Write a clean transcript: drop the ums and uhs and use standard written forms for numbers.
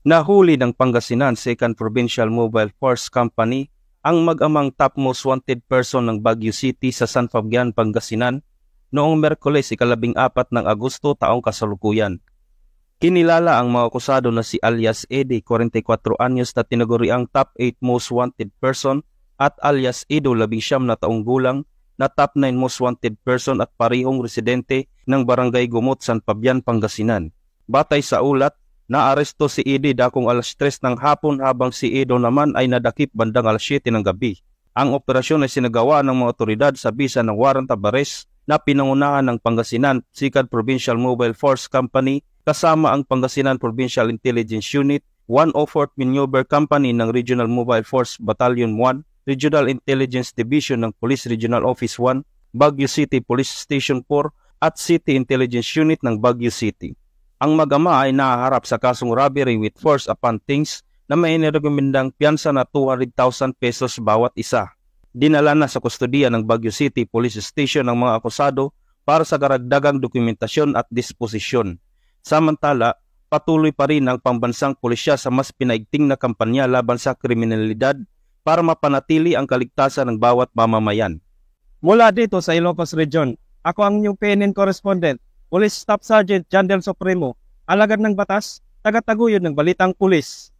Nahuli ng Pangasinan 2nd Provincial Mobile Force Company ang mag-amang top most wanted person ng Baguio City sa San Fabian, Pangasinan noong Miyerkules 14 ng Agosto taong kasalukuyan. Kinilala ang mga akusado na si alias Eddie, 44 anyos na tinaguriang top 8 most wanted person at alias Edo, 19 na taong gulang na top 9 most wanted person at parihong residente ng Barangay Gumot, San Fabian, Pangasinan. Batay sa ulat, naaresto si Eddie dakong alas 3 ng hapon habang si Edo naman ay nadakip bandang alas 7 ng gabi. Ang operasyon ay sinagawa ng mga otoridad sa bisa ng warrant of arrest na pinangunahan ng Pangasinan 2nd Provincial Mobile Force Company kasama ang Pangasinan Provincial Intelligence Unit, 104th Maneuver Company ng Regional Mobile Force Battalion 1, Regional Intelligence Division ng Police Regional Office 1, Baguio City Police Station 4 at City Intelligence Unit ng Baguio City. Ang mag-ama ay nahaharap sa kasong robbery with force upon things na may inirekomendang piyansa na 200,000 pesos bawat isa. Dinala na sa kustodiya ng Baguio City Police Station ng mga akusado para sa karagdagang dokumentasyon at disposisyon. Samantala, patuloy pa rin ang pambansang pulisya sa mas pinaigting na kampanya laban sa kriminalidad para mapanatili ang kaligtasan ng bawat mamamayan. Mula dito sa Ilocos Region, ako ang inyong PNN correspondent, Police Staff Sergeant John Del Supremo, alagad ng batas, taga-taguyod ng Balitang Pulis.